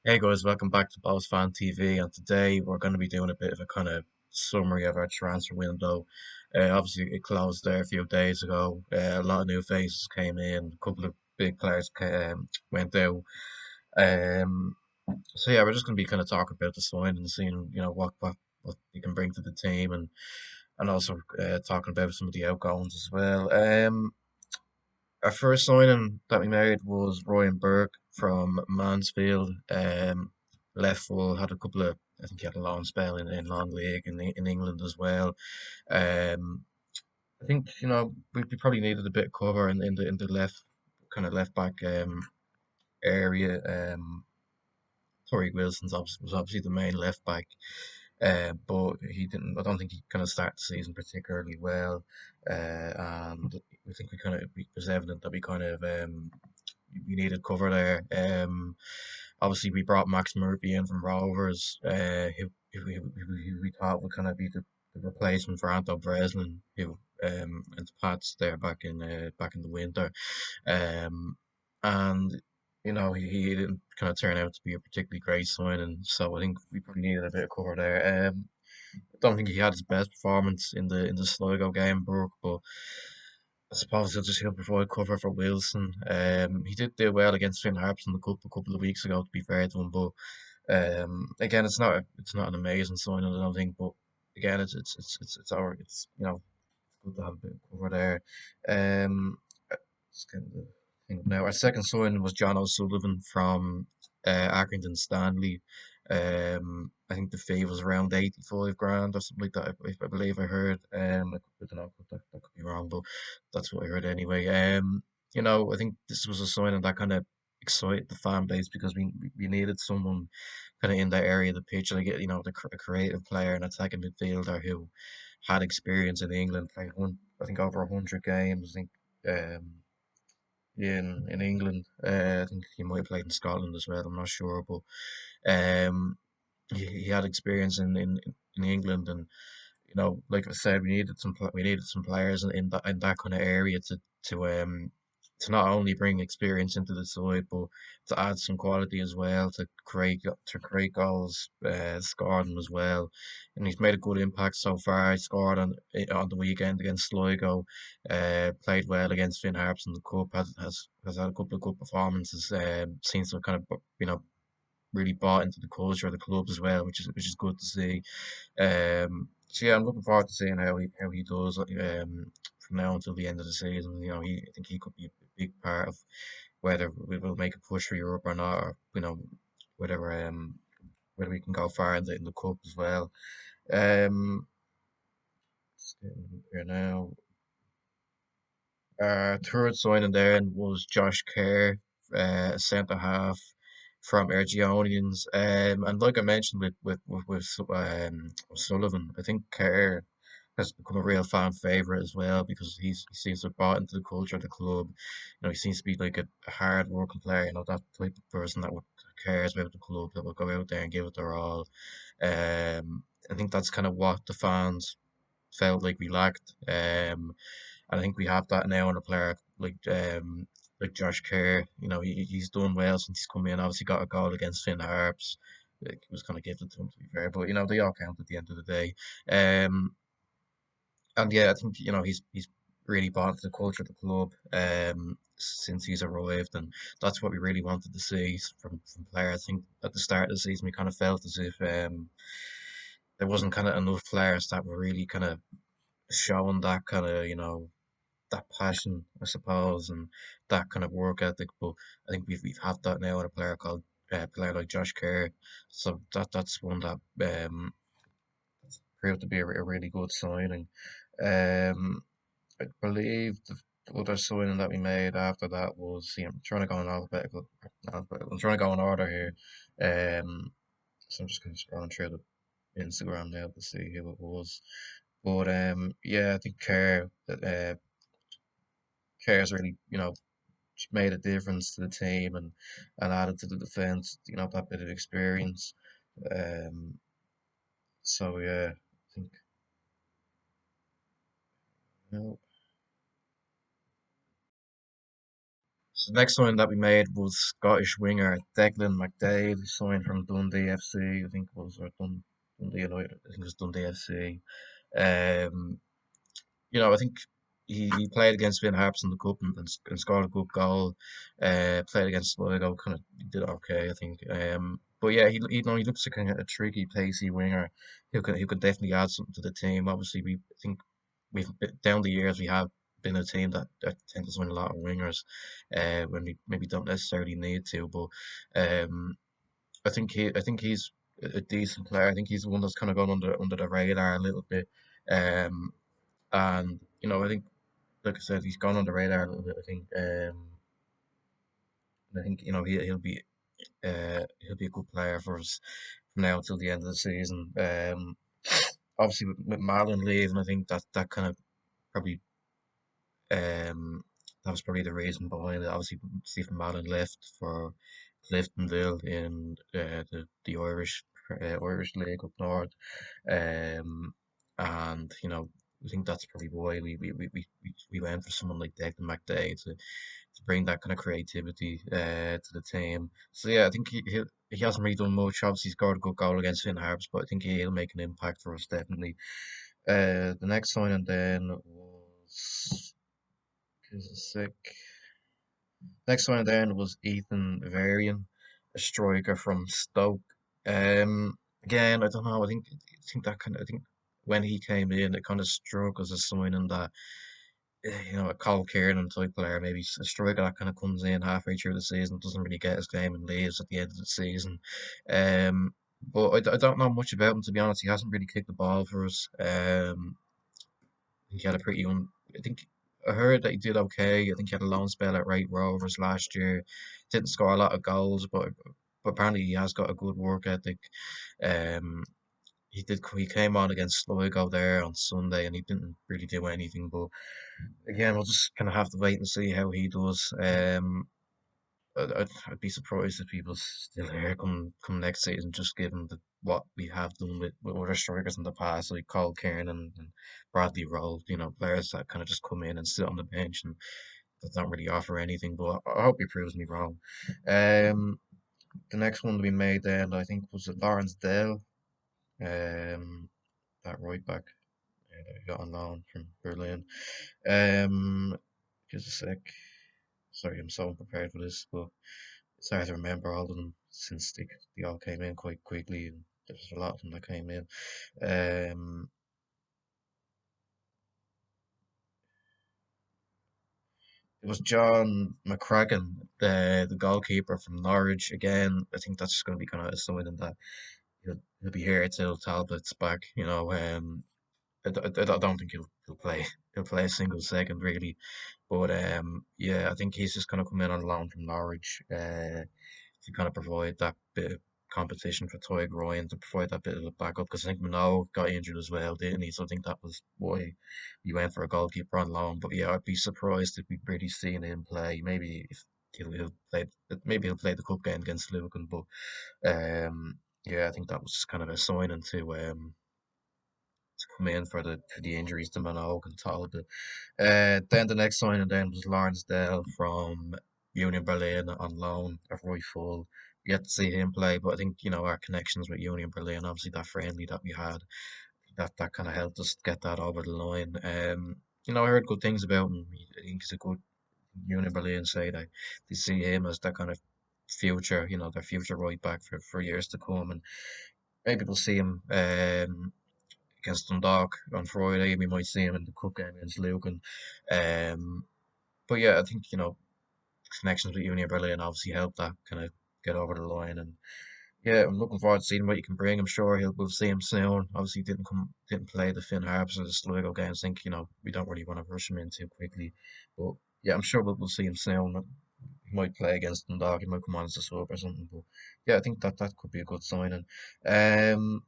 Hey guys, welcome back to Bohs Fan TV, and today we're going to be doing a bit of a kind of summary of our transfer window. Obviously, it closed there a few days ago. A lot of new faces came in, a couple of big players went out. Um, so yeah, we're just going to be kind of talking about the sign and seeing, what they can bring to the team, and also talking about some of the outgoings as well. Our first signing that we made was Ryan Burke from Mansfield. Left full, had a couple of, I think he had a long spell in non league in England as well. Um, I think we probably needed a bit of cover in the left kind of left back area. Torrey Wilson's was obviously the main left back, but he didn't. I don't think he kind of started the season particularly well, and I think it was evident that we needed cover there. Obviously, we brought Max Murphy in from Rovers, who we thought would kind of be the replacement for Anto Breslin, who went to Pats there back in the winter. Um, and he didn't kind of turn out to be a particularly great signing, so I think we probably needed a bit of cover there. I don't think he had his best performance in the Sligo game, Brooke, but I suppose he'll provide cover for Wilson. He did do well against Finn Harps in the cup a couple of weeks ago, to be fair to him, but again, it's not an amazing signing, I don't think, but again, it's our good to have a bit of cover there. Just kind of think now. Our second signing was John O'Sullivan from Accrington Stanley. I think the fee was around 85 grand or something like that. I believe I heard. I don't know, that could be wrong, but that's what I heard anyway. I think this was a signing that kind of excited the fan base because we needed someone kind of in that area of the pitch, like a creative player, an attacking midfielder who had experience in England, played I think over 100 games. I think in England. I think he might have played in Scotland as well. I'm not sure, but um, he had experience in England, and like I said, we needed some players in that kind of area to not only bring experience into the side, but to add some quality as well, to create goals, scored them as well, and he's made a good impact so far. He scored on the weekend against Sligo, played well against Finn Harps in the cup. Has had a couple of good performances. Seems to have kind of really bought into the culture of the club as well, which is good to see. So yeah, I'm looking forward to seeing how he does from now until the end of the season. I think he could be a big part of whether we will make a push for Europe or not, or whether whether we can go far in the cup as well. Um, here now. Third signing then was Josh Kerr, centre half from Ergionians. And like I mentioned with Sullivan, I think Kerr has become a real fan favourite as well because he seems to have bought into the culture of the club. He seems to be like a hard working player, that type of person that cares about the club, that will go out there and give it their all. I think that's kind of what the fans felt like we lacked. And I think we have that now in a player like Josh Kerr. He's done well since he's come in. Obviously got a goal against Finn Harps. It was kind of gifted to him, to be fair, but they all count at the end of the day. And yeah, I think he's really bought into the culture of the club since he's arrived, and that's what we really wanted to see from players. I think at the start of the season we kind of felt as if there wasn't kind of enough players that were really kind of showing that kind of that passion, I suppose, and that kind of work ethic. But I think we've had that now in a player like Josh Kerr. So that's one that proved to be a really good signing. Um, I believe the other signing that we made after that was, see, I'm trying to go in I'm trying to go in order here. So I'm just kind of scrolling through the Instagram now to see who it was. But yeah, I think Kerr's really, made a difference to the team and added to the defense, that bit of experience. Um, so yeah, I think, you know, So the next signing that we made was Scottish winger Declan McDaid. He signed from Dundee FC, I think it was, or Dundee United, I think it was Dundee FC. Um, I think he played against Finn Harps in the cup and scored a good goal. Played against Sligo, kind of did okay, I think. But yeah, he looks like a tricky, pacey winger who can definitely add something to the team. Obviously, I think we've down the years we have been a team that tend to win a lot of wingers, when we maybe don't necessarily need to. But um, I think he's a decent player. I think he's the one that's kind of gone under the radar a little bit. Um, and I think, like I said, he's gone on the radar a little bit. I think he'll be a good player for us from now until the end of the season. Obviously with Marlon leaving, I think that kind of probably um that was probably the reason behind it. Obviously, Stephen Marlon left for Cliftonville in the Irish League up north. Um, and I think that's probably why we went for someone like Declan McDaid to bring that kind of creativity to the team. So yeah, I think he hasn't really done much. Obviously, he's scored a good goal against Finn Harps, but I think he'll make an impact for us definitely. The next signing then was gives a sec. Next one then was Ethan Varian, a striker from Stoke. Again, I don't know. I think when he came in, it kind of struck as a signing that a Cole Kieran type player, maybe a striker that kind of comes in halfway through the season, doesn't really get his game and leaves at the end of the season. But I don't know much about him, to be honest. He hasn't really kicked the ball for us. He had a pretty I think I heard that he did okay. I think he had a loan spell at Right Rovers last year. Didn't score a lot of goals, but apparently he has got a good work ethic. Um, he came on against Sligo there on Sunday, and he didn't really do anything. But again, we'll just kind of have to wait and see how he does. I'd be surprised if people still here come next season, just given what we have done with other strikers in the past, like Cole Kieran and Bradley Rowe, players that kind of just come in and sit on the bench and that don't really offer anything. But I hope he proves me wrong. Um, the next one to be made then, I think, was it Lawrence Dell, that right back that we got on loan from Berlin. Um, just a sec. Sorry, I'm so unprepared for this, but it's hard to remember all of them since they all came in quite quickly, and there's a lot of them that came in. Um, it was John McCracken, the goalkeeper from Norwich. Again, I think that's just going to be kind of a sign that he'll be here till Talbot's back. I don't think he'll play. He'll play a single second really, but yeah, I think he's just going to come in on loan from Norwich. To kind of provide that bit of competition for Toy Ryan, to provide that bit of a backup, because I think Mano got injured as well, didn't he? So I think that was why we went for a goalkeeper on loan. But yeah, I'd be surprised if we've really seen him play. Maybe if he'll play the cup game against Lucan, but yeah, I think that was just kind of a signing to come in for the injuries to Minogue and Talbot. Then the next signing then was Lawrence Dell from Union Berlin on loan at right full. We had to see him play, but I think our connections with Union Berlin, obviously that friendly that we had, that kind of helped us get that over the line. I heard good things about him. I think he's a good Union Berlin say they see him as that kind of future, their future right back for years to come, and maybe we'll see him against Dundalk on Friday. We might see him in the cup game against Lucan. Um, but yeah, I think connections with Union Berlin obviously help that kind of get over the line. And yeah, I'm looking forward to seeing what you can bring. I'm sure we'll see him soon. Obviously, didn't play the Finn Harps or the Sligo games. I think we don't really want to rush him in too quickly. But yeah, I'm sure we'll see him soon. He might play against Dundalk. He might come on as a sub or something. But yeah, I think that could be a good signing. Um,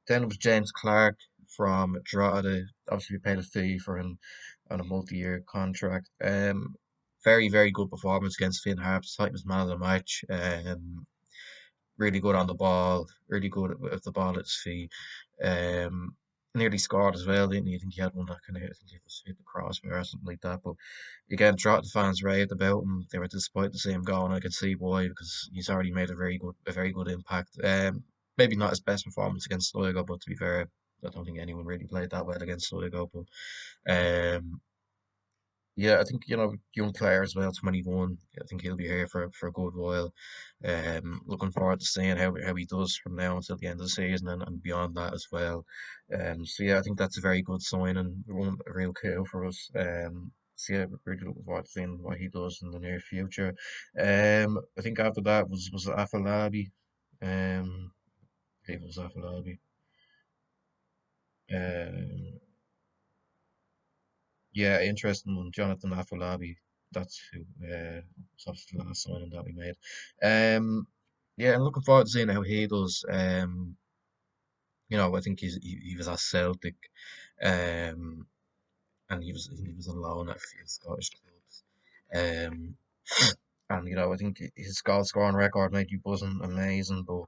then it was James Clark from Drogheda. Obviously, we paid a fee for him on a multi-year contract. Very, very good performance against Finn Harps. Thought he was man of the match. Really good on the ball. Really good with the ball at his feet. Um, nearly scored as well, didn't he? I think he had one that kind of hit, I think it was hit the crossbar or something like that. But again, Trot the fans raved about him. They were disappointed to see him go, and I could see why because he's already made a very good impact. Maybe not his best performance against Sligo, but to be fair, I don't think anyone really played that well against Sligo. But yeah, I think young player as well, 21. I think he'll be here for a good while. Looking forward to seeing how he does from now until the end of the season and beyond that as well. So yeah, I think that's a very good sign and one a real coup for us. So yeah, we're really looking forward to seeing what he does in the near future. I think after that was Afolabi. I think it was Afolabi. Um, Yeah, interesting one. Jonathan Afolabi. That's who was obviously the last signing that we made. Um, yeah, I'm looking forward to seeing how he does. I think he was at Celtic, um, and he was on loan at a few Scottish clubs. Um, and I think his goal scoring record made you buzzing amazing, but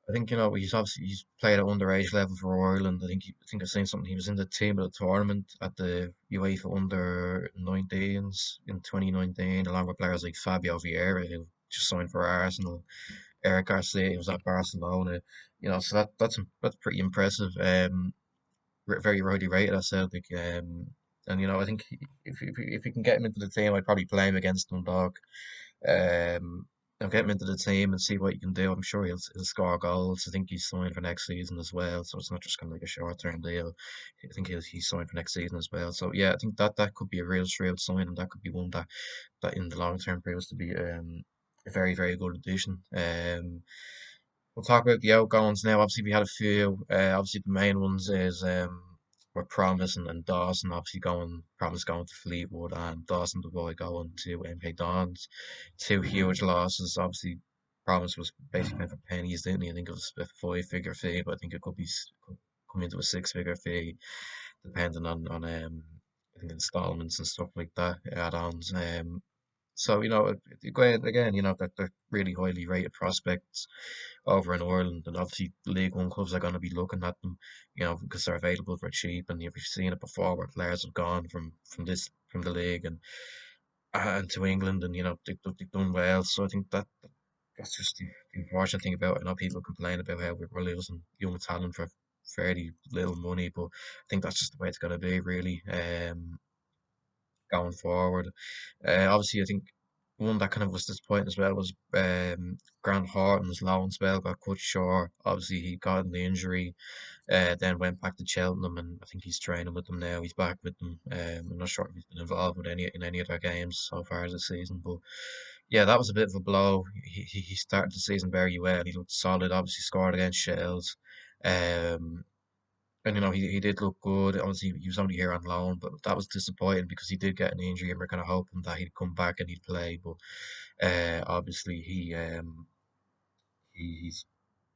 I think he's played at underage level for Ireland. I think I've seen something. He was in the team at the tournament at the UEFA under 19s in 2019, along with players like Fabio Vieira, who just signed for Arsenal. Eric Garcia was at Barcelona. So that's pretty impressive. Very highly rated at Celtic. And I think if you can get him into the team, I'd probably play him against Dundalk. Um, I'll get him into the team and see what he can do. I'm sure he'll score goals. I think he's signed for next season as well, so it's not just kind of like a short term deal. I think he's signed for next season as well. So yeah, I think that could be a real shrewd sign, and that could be one that in the long term proves to be a very good addition. We'll talk about the outgoings now. Obviously, we had a few. Obviously, the main ones is were Promise and Dawson. Obviously, Promise going to Fleetwood and Dawson the boy going to MK Dons. Two huge losses. Obviously, Promise was basically paying for pennies, didn't he? I think it was a five-figure fee, but I think it could come into a six-figure fee depending on I think installments and stuff like that, add-ons. So again, that they're really highly rated prospects over in Ireland, and obviously League One clubs are going to be looking at them, because they're available for cheap, and you've seen it before where players have gone from the league and to England, and they've done well. So I think that's just the unfortunate thing about it. I know people complain about how we're losing young talent for fairly little money, but I think that's just the way it's going to be, really. Going forward. Obviously, I think one that kind of was disappointing as well was Grant Horton's loan spell got cut short. Obviously, he got an injury, then went back to Cheltenham, and I think he's training with them now. He's back with them. I'm not sure if he's been involved with any of their games so far this season, but yeah, that was a bit of a blow. He started the season very well. He looked solid. Obviously, scored against Shells. Um, and he did look good. Obviously, he was only here on loan, but that was disappointing because he did get an injury, and we're kind of hoping that he'd come back and he'd play. But obviously, he's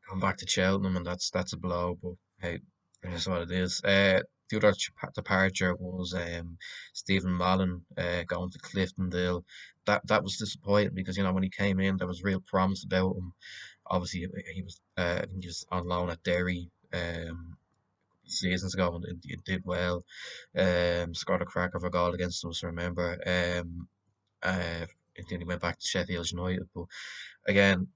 come back to Cheltenham, and that's a blow. But hey, that's what it is. The other departure was Stephen Mallon going to Cliftondale. That was disappointing because when he came in, there was real promise about him. Obviously, he was I think he was on loan at Derry. Seasons ago and it did well. Scored a crack of a goal against us, remember. Uh, and then he went back to Sheffield United. But again,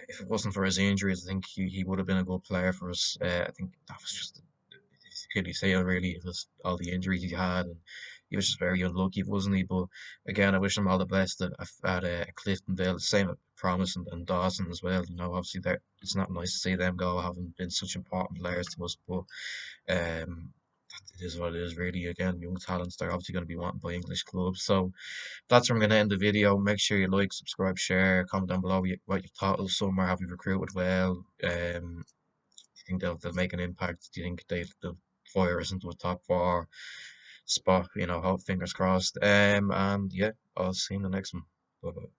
if it wasn't for his injuries, I think he would have been a good player for us. I think that was just Achilles heel, really. It was all the injuries he had, and he was just very unlucky, wasn't he? But again, I wish him all the best at Cliftondale. The same at Promise and Dawson as well. Obviously, it's not nice to see them go, having been such important players to us, but um, it is what it is, really. Again, young talents, they're obviously going to be wanted by English clubs. So that's where I'm going to end the video. Make sure you like, subscribe, share, comment down below what you thought of the summer. Have you recruited well? Do you think they'll make an impact? Do you think they'll fire us into a top four spot? Hope fingers crossed. And yeah, I'll see you in the next one. Bye bye.